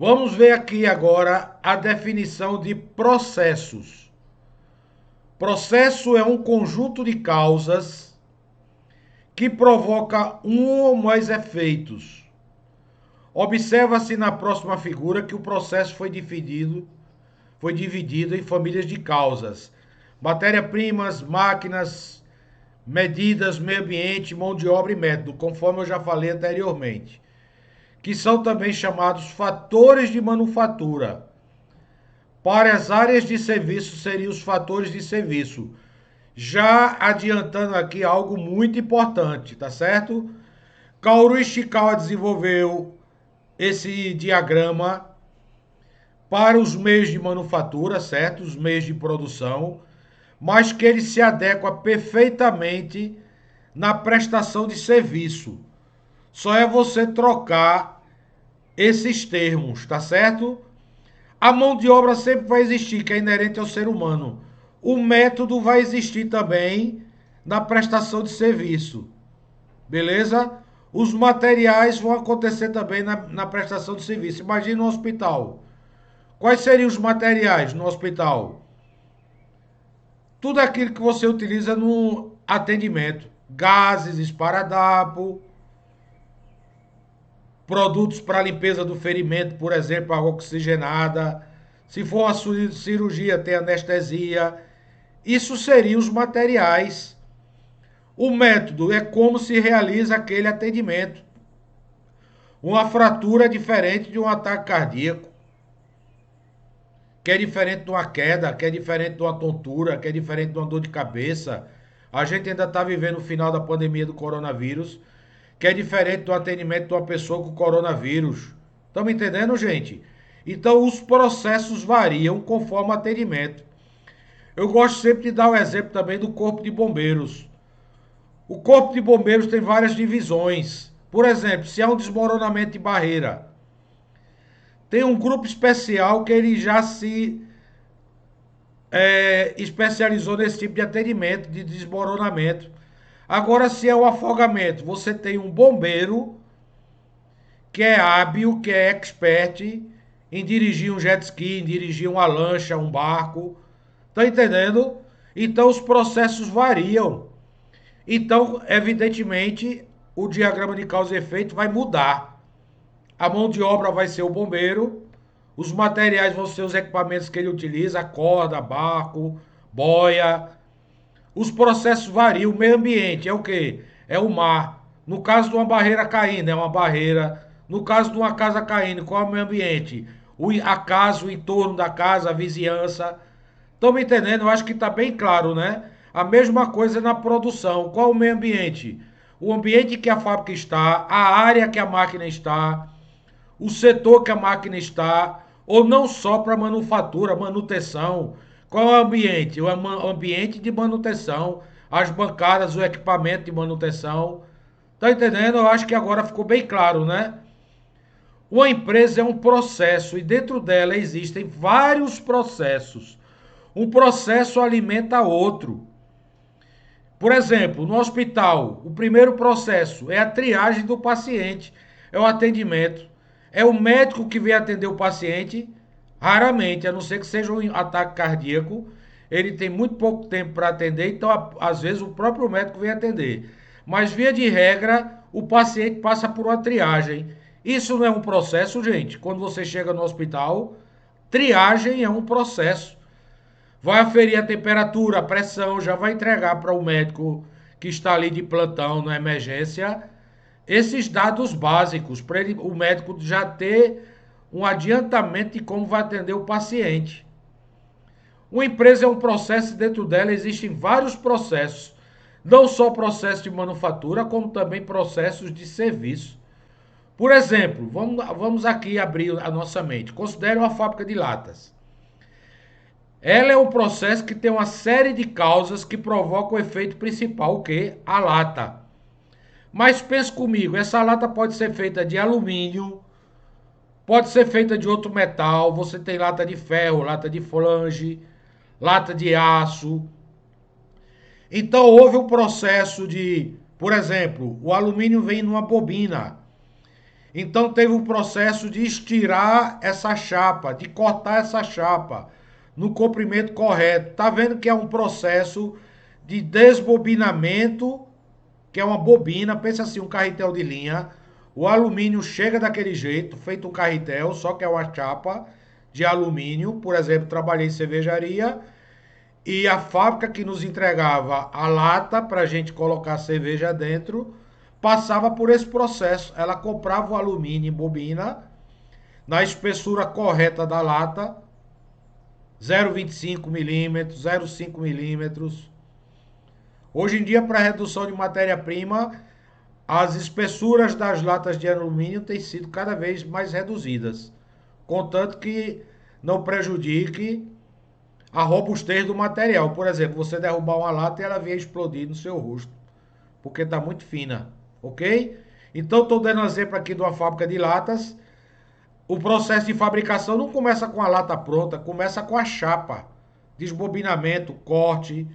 Vamos ver aqui agora a definição de processos. Processo é um conjunto de causas que provoca um ou mais efeitos. Observa-se na próxima figura que o processo foi dividido em famílias de causas. Matéria-primas, máquinas, medidas, meio ambiente, mão de obra e método, conforme eu já falei anteriormente, que são também chamados fatores de manufatura. Para as áreas de serviço seriam os fatores de serviço. Já adiantando aqui algo muito importante, tá certo? Kaoru Ishikawa desenvolveu esse diagrama para os meios de manufatura, certo? Os meios de produção, mas que ele se adequa perfeitamente na prestação de serviço. Só é você trocar esses termos, tá certo? A mão de obra sempre vai existir, que é inerente ao ser humano. O método vai existir também na prestação de serviço, beleza? Os materiais vão acontecer também na prestação de serviço. Imagine no hospital. Quais seriam os materiais no hospital? Tudo aquilo que você utiliza no atendimento. Gases, esparadrapo, produtos para limpeza do ferimento, por exemplo, água oxigenada. Se for uma cirurgia, tem anestesia. Isso seriam os materiais. O método é como se realiza aquele atendimento. Uma fratura é diferente de um ataque cardíaco, que é diferente de uma queda, que é diferente de uma tontura, que é diferente de uma dor de cabeça. A gente ainda está vivendo o final da pandemia do coronavírus, que é diferente do atendimento de uma pessoa com coronavírus. Estão me entendendo, gente? Então, os processos variam conforme o atendimento. Eu gosto sempre de dar o exemplo também do Corpo de Bombeiros. O Corpo de Bombeiros tem várias divisões. Por exemplo, se há um desmoronamento de barreira, tem um grupo especial que ele já se especializou nesse tipo de atendimento, de desmoronamento. Agora, se é o afogamento, você tem um bombeiro que é hábil, que é expert em dirigir um jet ski, em dirigir uma lancha, um barco. Tá entendendo? Então, os processos variam. Então, evidentemente, o diagrama de causa e efeito vai mudar. A mão de obra vai ser o bombeiro, os materiais vão ser os equipamentos que ele utiliza, corda, barco, boia. Os processos variam. O meio ambiente é o quê? É o mar. No caso de uma barreira caindo, é uma barreira. No caso de uma casa caindo, qual é o meio ambiente? A casa, o entorno da casa, a vizinhança. Estão me entendendo? Eu acho que está bem claro, né? A mesma coisa na produção. Qual é o meio ambiente? O ambiente que a fábrica está, a área que a máquina está, o setor que a máquina está, ou não só para manufatura, manutenção. Qual é o ambiente? O ambiente de manutenção, as bancadas, o equipamento de manutenção. Tá entendendo? Eu acho que agora ficou bem claro, né? Uma empresa é um processo e dentro dela existem vários processos. Um processo alimenta outro. Por exemplo, no hospital, o primeiro processo é a triagem do paciente, é o atendimento. É o médico que vem atender o paciente, raramente, a não ser que seja um ataque cardíaco, ele tem muito pouco tempo para atender, então às vezes o próprio médico vem atender. Mas via de regra, o paciente passa por uma triagem. Isso não é um processo, gente? Quando você chega no hospital, triagem é um processo. Vai aferir a temperatura, a pressão, já vai entregar para o médico que está ali de plantão na emergência esses dados básicos, para o médico já ter um adiantamento de como vai atender o paciente. Uma empresa é um processo e dentro dela existem vários processos, não só processos de manufatura, como também processos de serviço. Por exemplo, vamos aqui abrir a nossa mente. Considere uma fábrica de latas. Ela é um processo que tem uma série de causas que provocam o efeito principal, o que? A lata. Mas pense comigo, essa lata pode ser feita de alumínio, pode ser feita de outro metal, você tem lata de ferro, lata de flange, lata de aço. Então houve um processo de, por exemplo, o alumínio vem numa bobina. Então teve um processo de estirar essa chapa, de cortar essa chapa no comprimento correto. Tá vendo que é um processo de desbobinamento, que é uma bobina, pensa assim, um carretel de linha. O alumínio chega daquele jeito, feito um carretel, só que é uma chapa de alumínio. Por exemplo, trabalhei em cervejaria e a fábrica que nos entregava a lata para a gente colocar a cerveja dentro passava por esse processo. Ela comprava o alumínio em bobina, na espessura correta da lata, 0,25 milímetros, 0,5 milímetros. Hoje em dia, para redução de matéria-prima, as espessuras das latas de alumínio têm sido cada vez mais reduzidas, contanto que não prejudique a robustez do material. Por exemplo, você derrubar uma lata e ela vir explodir no seu rosto, porque está muito fina, ok? Então, estou dando exemplo aqui de uma fábrica de latas. O processo de fabricação não começa com a lata pronta, começa com a chapa, desbobinamento, corte,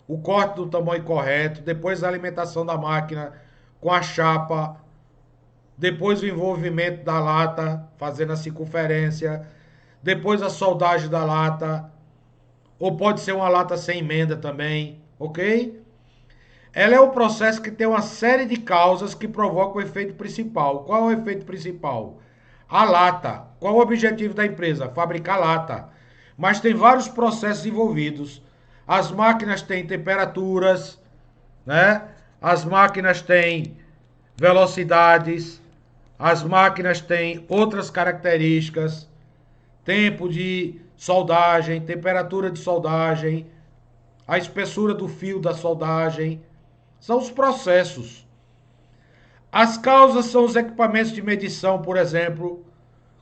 o corte do tamanho correto, depois a alimentação da máquina com a chapa, depois o envolvimento da lata, fazendo a circunferência, depois a soldagem da lata, ou pode ser uma lata sem emenda também, ok? Ela é um processo que tem uma série de causas que provocam o efeito principal. Qual é o efeito principal? A lata. Qual o objetivo da empresa? Fabricar lata. Mas tem vários processos envolvidos. As máquinas têm temperaturas, né? As máquinas têm velocidades, as máquinas têm outras características, tempo de soldagem, temperatura de soldagem, a espessura do fio da soldagem, são os processos. As causas são os equipamentos de medição, por exemplo.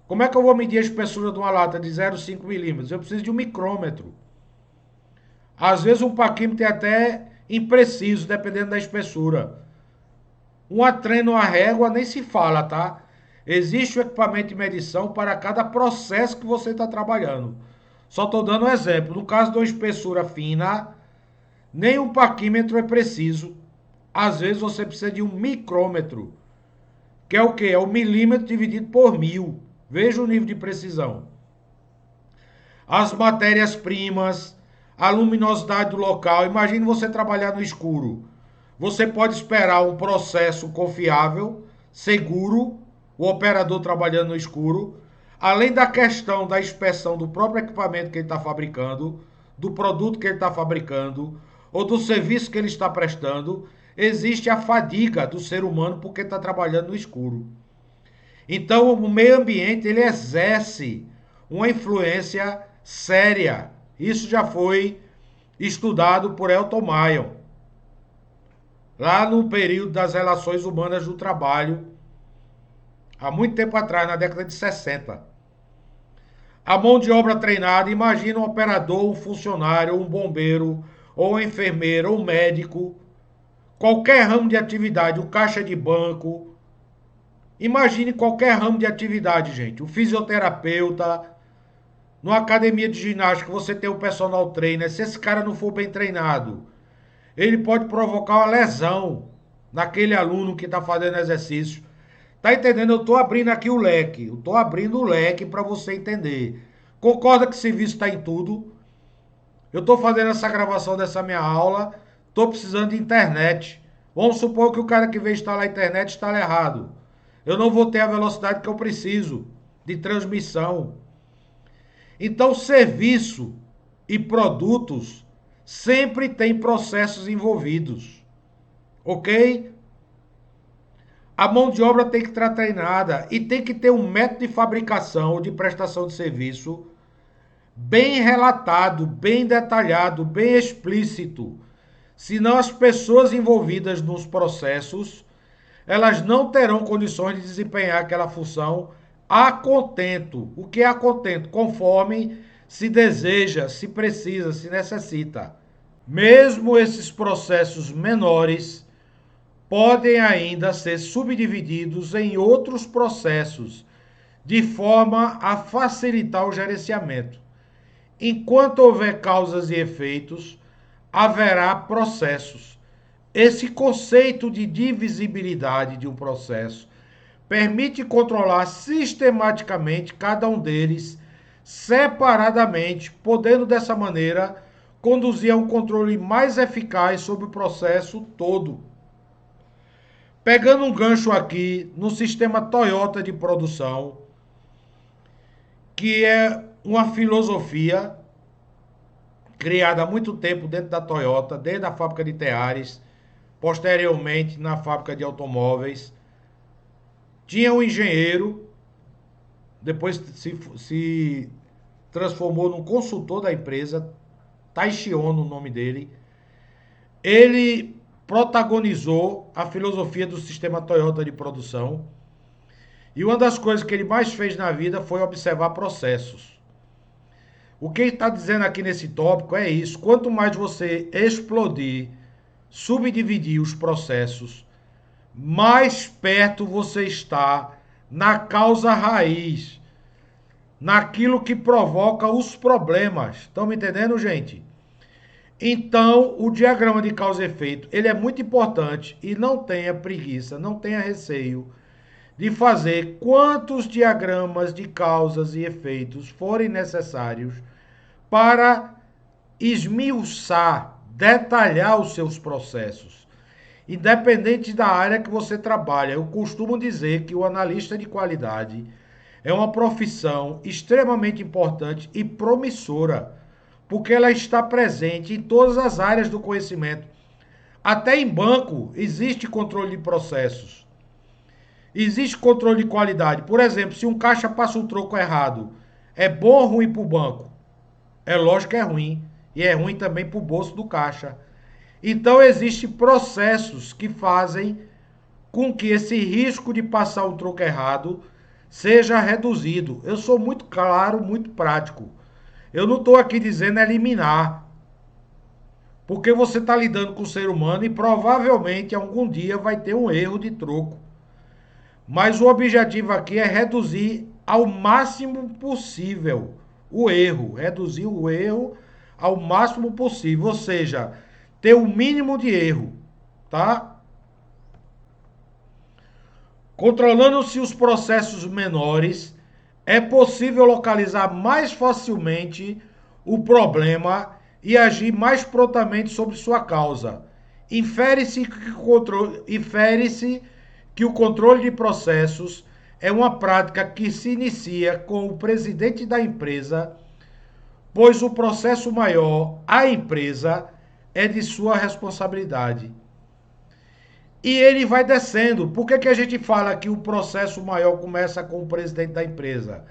Como é que eu vou medir a espessura de uma lata de 0,5 milímetros? Eu preciso de um micrômetro. Às vezes um paquímetro é até impreciso, dependendo da espessura. Uma trena ou uma régua nem se fala, tá? Existe o equipamento de medição para cada processo que você está trabalhando. Só estou dando um exemplo. No caso de uma espessura fina, nem um paquímetro é preciso. Às vezes você precisa de um micrômetro, que é o quê? É o milímetro dividido por 1000. Veja o nível de precisão. As matérias-primas, a luminosidade do local. Imagine você trabalhar no escuro. Você pode esperar um processo confiável, seguro, o operador trabalhando no escuro, além da questão da inspeção do próprio equipamento que ele está fabricando, do produto que ele está fabricando, ou do serviço que ele está prestando, existe a fadiga do ser humano porque está trabalhando no escuro. Então, o meio ambiente ele exerce uma influência séria. Isso já foi estudado por Elton Mayon, lá no período das relações humanas do trabalho, há muito tempo atrás, na década de 60. A mão de obra treinada, imagina um operador, um funcionário, um bombeiro, ou um enfermeiro, ou um médico, qualquer ramo de atividade, o caixa de banco. Imagine qualquer ramo de atividade, gente. O fisioterapeuta, numa academia de ginástica, você tem o personal trainer. Se esse cara não for bem treinado, ele pode provocar uma lesão naquele aluno que está fazendo exercício. Tá entendendo? Eu estou abrindo aqui o leque. Eu estou abrindo o leque para você entender. Concorda que serviço está em tudo? Eu estou fazendo essa gravação dessa minha aula. Estou precisando de internet. Vamos supor que o cara que veio instalar a internet está errado. Eu não vou ter a velocidade que eu preciso de transmissão. Então, serviço e produtos sempre tem processos envolvidos. Ok? A mão de obra tem que estar treinada e tem que ter um método de fabricação ou de prestação de serviço bem relatado, bem detalhado, bem explícito. Senão as pessoas envolvidas nos processos, elas não terão condições de desempenhar aquela função a contento. O que é a contento? Conforme se deseja, se precisa, se necessita. Mesmo esses processos menores podem ainda ser subdivididos em outros processos, de forma a facilitar o gerenciamento. Enquanto houver causas e efeitos, haverá processos. Esse conceito de divisibilidade de um processo permite controlar sistematicamente cada um deles separadamente, podendo dessa maneira conduzir a um controle mais eficaz sobre o processo todo. Pegando um gancho aqui no sistema Toyota de produção, que é uma filosofia criada há muito tempo dentro da Toyota, desde a fábrica de Teares, posteriormente na fábrica de automóveis. Tinha um engenheiro, depois se transformou num consultor da empresa, Taishi Ono, o nome dele. Ele protagonizou a filosofia do sistema Toyota de produção. E uma das coisas que ele mais fez na vida foi observar processos. O que ele está dizendo aqui nesse tópico é isso. Quanto mais você explodir, subdividir os processos, mais perto você está na causa raiz, naquilo que provoca os problemas. Estão me entendendo, gente? Então, o diagrama de causa e efeito, ele é muito importante e não tenha preguiça, não tenha receio de fazer quantos diagramas de causas e efeitos forem necessários para esmiuçar, detalhar os seus processos, independente da área que você trabalha. Eu costumo dizer que o analista de qualidade é uma profissão extremamente importante e promissora, porque ela está presente em todas as áreas do conhecimento. Até em banco existe controle de processos. Existe controle de qualidade. Por exemplo, se um caixa passa um troco errado, é bom ou ruim para o banco? É lógico que é ruim. E é ruim também para o bolso do caixa. Então, existem processos que fazem com que esse risco de passar um troco errado seja reduzido. Eu sou muito claro, muito prático. Eu não estou aqui dizendo eliminar. Porque você está lidando com o ser humano e provavelmente algum dia vai ter um erro de troco. Mas o objetivo aqui é reduzir ao máximo possível o erro, reduzir o erro ao máximo possível, ou seja, ter o mínimo de erro, tá? Controlando-se os processos menores, é possível localizar mais facilmente o problema e agir mais prontamente sobre sua causa. Infere-se que o controle de processos é uma prática que se inicia com o presidente da empresa, pois o processo maior, a empresa, é de sua responsabilidade. E ele vai descendo. Por que a gente fala que o processo maior começa com o presidente da empresa?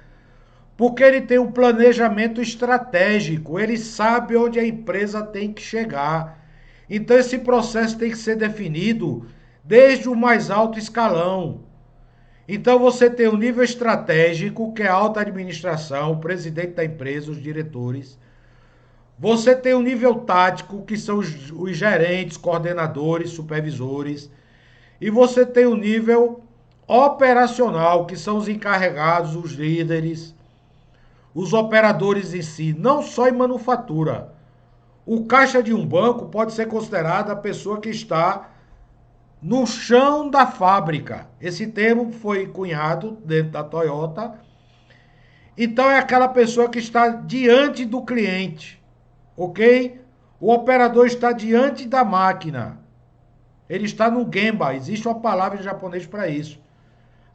Porque ele tem um planejamento estratégico, ele sabe onde a empresa tem que chegar. Então esse processo tem que ser definido desde o mais alto escalão. Então você tem o nível estratégico, que é a alta administração, o presidente da empresa, os diretores. Você tem o nível tático, que são os gerentes, coordenadores, supervisores. E você tem o nível operacional, que são os encarregados, os líderes, os operadores em si, não só em manufatura. O caixa de um banco pode ser considerado a pessoa que está no chão da fábrica. Esse termo foi cunhado dentro da Toyota. Então é aquela pessoa que está diante do cliente, ok? O operador está diante da máquina. Ele está no Gemba, existe uma palavra em japonês para isso.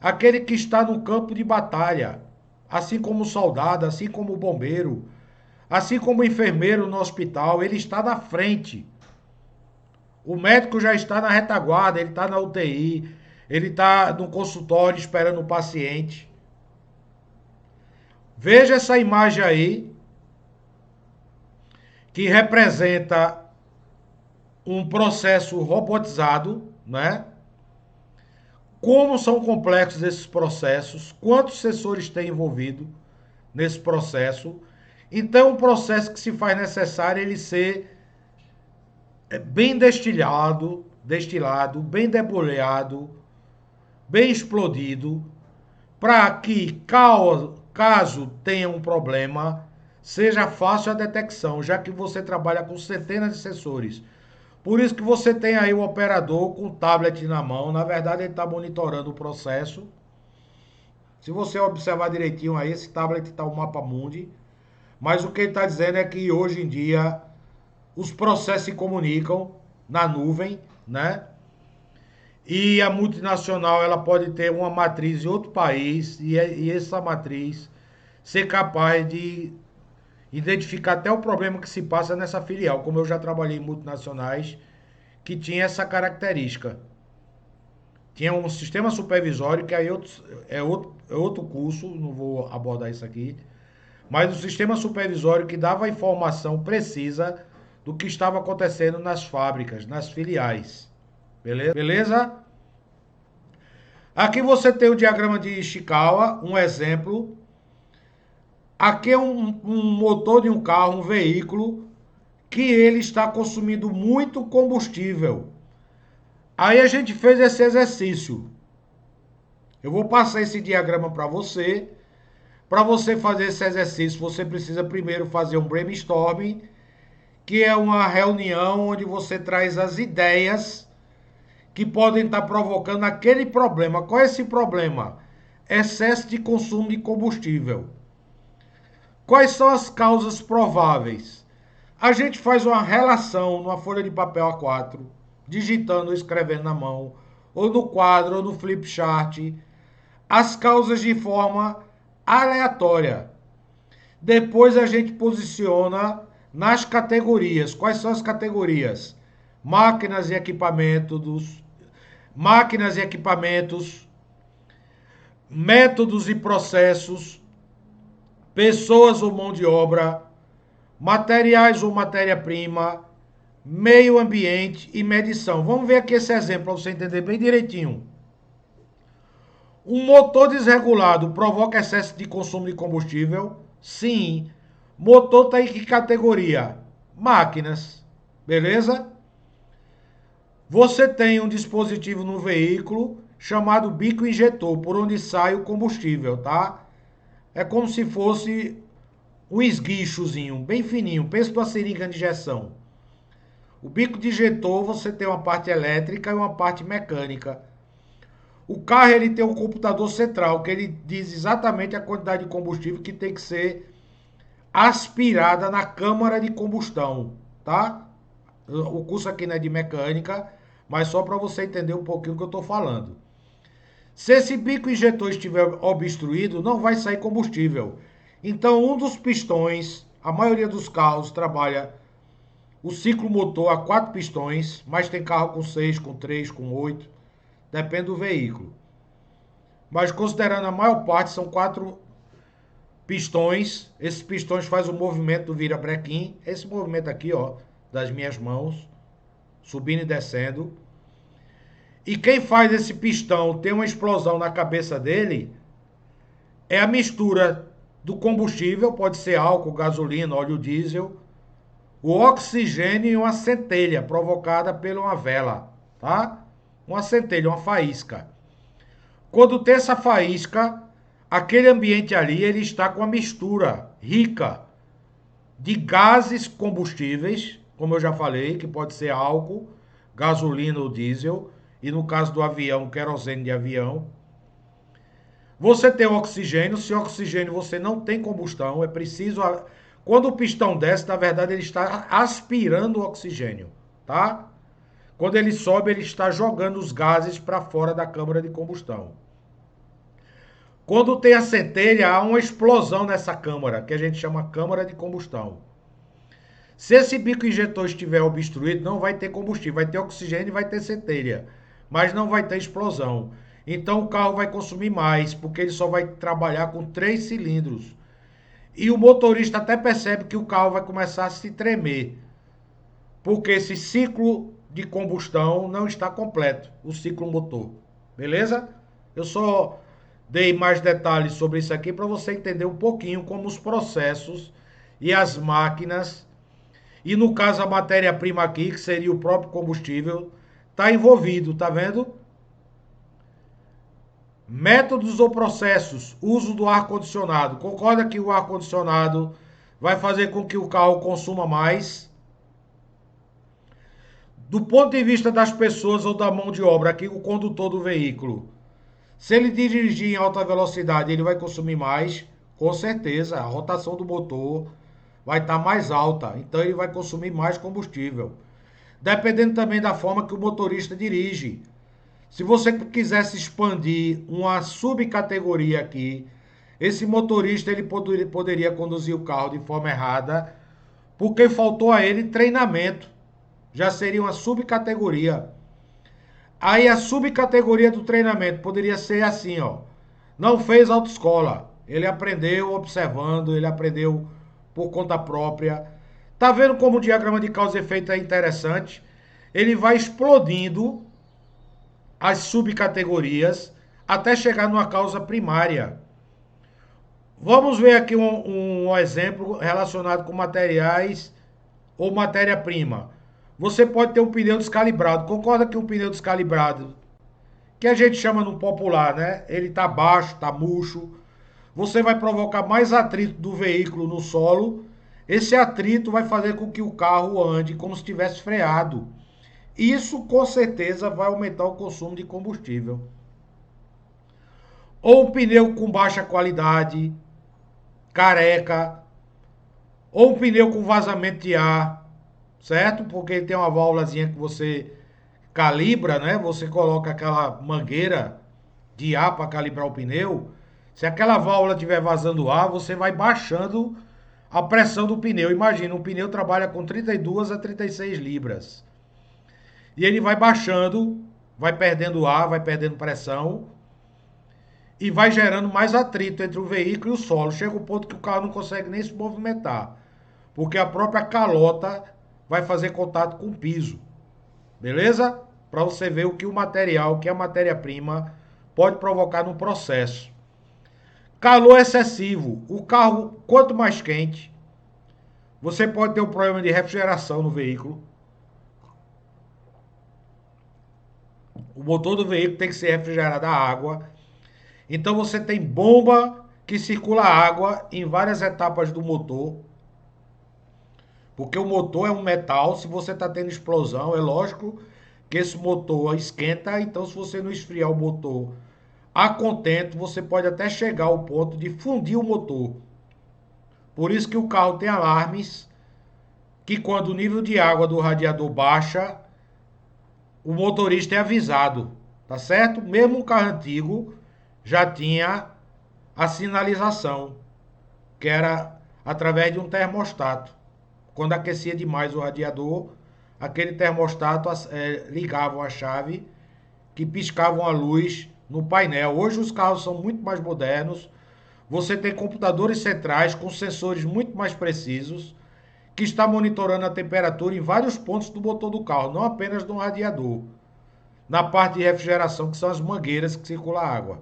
Aquele que está no campo de batalha, assim como o soldado, assim como o bombeiro, assim como o enfermeiro no hospital, ele está na frente. O médico já está na retaguarda, ele está na UTI, ele está no consultório esperando o paciente. Veja essa imagem aí, que representa um processo robotizado, né? Como são complexos esses processos, quantos sensores tem envolvido nesse processo. Então, é um processo que se faz necessário ele ser bem destilado, bem debulhado, bem explodido, para que, caso tenha um problema, seja fácil a detecção, já que você trabalha com centenas de sensores. Por isso que você tem aí o operador com o tablet na mão, na verdade ele está monitorando o processo, Se você observar direitinho aí, esse tablet está o mapa mundi. Mas o que ele está dizendo é que hoje em dia os processos se comunicam na nuvem, né? E a multinacional ela pode ter uma matriz em outro país e essa matriz ser capaz de identificar até o problema que se passa nessa filial, como eu já trabalhei em multinacionais que tinha essa característica. Tinha um sistema supervisório, que aí é outro curso, não vou abordar isso aqui, mas o sistema supervisório que dava a informação precisa do que estava acontecendo nas fábricas, nas filiais. Beleza? Beleza? Aqui você tem o diagrama de Ishikawa, um exemplo. Aqui é um motor de um carro, um veículo, que ele está consumindo muito combustível. Aí a gente fez esse exercício. Eu vou passar esse diagrama para você. Para você fazer esse exercício, você precisa primeiro fazer um brainstorming, que é uma reunião onde você traz as ideias que podem estar provocando aquele problema. Qual é esse problema? Excesso de consumo de combustível. Quais são as causas prováveis? A gente faz uma relação numa folha de papel A4, digitando ou escrevendo na mão, ou no quadro, ou no flip chart, as causas de forma aleatória. Depois a gente posiciona nas categorias. Quais são as categorias? Máquinas e equipamentos, métodos e processos, pessoas ou mão de obra, materiais ou matéria-prima, meio ambiente e medição. Vamos ver aqui esse exemplo para você entender bem direitinho. Um motor desregulado provoca excesso de consumo de combustível? Sim. Motor está em que categoria? Máquinas. Beleza? Você tem um dispositivo no veículo chamado bico injetor, por onde sai o combustível, tá? É como se fosse um esguichozinho, bem fininho. Pensa numa seringa de injeção. O bico de injetor, você tem uma parte elétrica e uma parte mecânica. O carro ele tem um computador central, que ele diz exatamente a quantidade de combustível que tem que ser aspirada na câmara de combustão, tá? O curso aqui não é de mecânica, mas só para você entender um pouquinho o que eu estou falando. Se esse bico injetor estiver obstruído, não vai sair combustível. Então, um dos pistões, a maioria dos carros trabalha o ciclo motor a 4 pistões, mas tem carro com 6, com 3, com 8, depende do veículo. Mas considerando a maior parte, são 4 pistões. Esses pistões fazem o movimento do virabrequim. Esse movimento aqui, ó, das minhas mãos, subindo e descendo. E quem faz esse pistão ter uma explosão na cabeça dele é a mistura do combustível, pode ser álcool, gasolina, óleo diesel, o oxigênio e uma centelha provocada por uma vela, tá? Uma centelha, uma faísca. Quando tem essa faísca, aquele ambiente ali ele está com uma mistura rica de gases combustíveis, como eu já falei, que pode ser álcool, gasolina ou diesel, e no caso do avião, querosene de avião. Você tem oxigênio, se oxigênio você não tem combustão, é preciso... Quando o pistão desce, na verdade ele está aspirando o oxigênio, tá? Quando ele sobe, ele está jogando os gases para fora da câmara de combustão. Quando tem a centelha, há uma explosão nessa câmara, que a gente chama câmara de combustão. Se esse bico injetor estiver obstruído, não vai ter combustível, vai ter oxigênio e vai ter centelha, mas não vai ter explosão. Então o carro vai consumir mais, porque ele só vai trabalhar com 3 cilindros. E o motorista até percebe que o carro vai começar a se tremer, porque esse ciclo de combustão não está completo, o ciclo motor. Beleza? Eu só dei mais detalhes sobre isso aqui para você entender um pouquinho como os processos e as máquinas, e no caso a matéria-prima aqui, que seria o próprio combustível, está envolvido, tá vendo? Métodos ou processos, uso do ar-condicionado. Concorda que o ar-condicionado vai fazer com que o carro consuma mais? Do ponto de vista das pessoas ou da mão de obra, aqui o condutor do veículo. Se ele dirigir em alta velocidade, ele vai consumir mais, com certeza. A rotação do motor vai estar mais alta, então ele vai consumir mais combustível. Dependendo também da forma que o motorista dirige. Se você quisesse expandir uma subcategoria aqui, esse motorista ele poderia conduzir o carro de forma errada, porque faltou a ele treinamento. Já seria uma subcategoria. Aí a subcategoria do treinamento poderia ser assim, ó. Não fez autoescola. Ele aprendeu observando, ele aprendeu por conta própria. Tá vendo como o diagrama de causa e efeito é interessante? Ele vai explodindo as subcategorias até chegar numa causa primária. Vamos ver aqui um exemplo relacionado com materiais ou matéria-prima. Você pode ter um pneu descalibrado. Concorda que um pneu descalibrado, que a gente chama no popular, né? Ele tá baixo, tá murcho. Você vai provocar mais atrito do veículo no solo. Esse atrito vai fazer com que o carro ande como se estivesse freado. Isso com certeza vai aumentar o consumo de combustível. Ou um pneu com baixa qualidade, careca, ou um pneu com vazamento de ar, certo? Porque ele tem uma válvulazinha que você calibra, né? Você coloca aquela mangueira de ar para calibrar o pneu. Se aquela válvula estiver vazando ar, você vai baixando a pressão do pneu. Imagina, um pneu trabalha com 32 a 36 libras. E ele vai baixando, vai perdendo ar, vai perdendo pressão e vai gerando mais atrito entre o veículo e o solo. Chega o ponto que o carro não consegue nem se movimentar, porque a própria calota vai fazer contato com o piso. Beleza? Para você ver o que o material, o que a matéria-prima pode provocar no processo. Calor excessivo. O carro, quanto mais quente, você pode ter um problema de refrigeração no veículo. O motor do veículo tem que ser refrigerado a água. Então você tem bomba que circula água em várias etapas do motor. Porque o motor é um metal, se você está tendo explosão, é lógico que esse motor esquenta, então se você não esfriar o motor a contento, você pode até chegar ao ponto de fundir o motor. Por isso que o carro tem alarmes que quando o nível de água do radiador baixa, o motorista é avisado, tá certo? Mesmo um carro antigo já tinha a sinalização, que era através de um termostato. Quando aquecia demais o radiador, aquele termostato ligava a chave que piscava a luz no painel. Hoje os carros são muito mais modernos. Você tem computadores centrais com sensores muito mais precisos que está monitorando a temperatura em vários pontos do motor do carro, não apenas no radiador. Na parte de refrigeração, que são as mangueiras que circulam a água.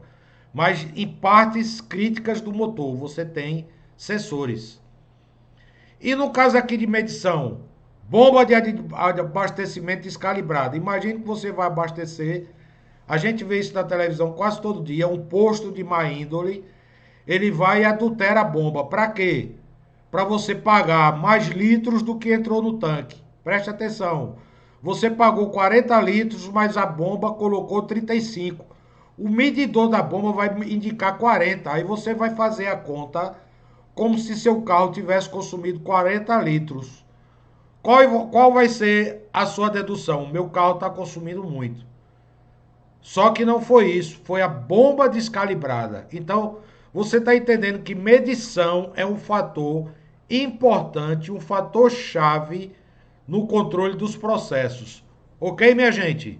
Mas em partes críticas do motor, você tem sensores. E no caso aqui de medição, bomba de abastecimento descalibrada. Imagine que você vai abastecer, a gente vê isso na televisão quase todo dia, um posto de má índole, ele vai e adultera a bomba. Para quê? Para você pagar mais litros do que entrou no tanque. Preste atenção. Você pagou 40 litros, mas a bomba colocou 35. O medidor da bomba vai indicar 40. Aí você vai fazer a conta como se seu carro tivesse consumido 40 litros. Qual vai ser a sua dedução? O meu carro está consumindo muito. Só que não foi isso, foi a bomba descalibrada. Então, você está entendendo que medição é um fator importante, um fator chave no controle dos processos. Ok, minha gente?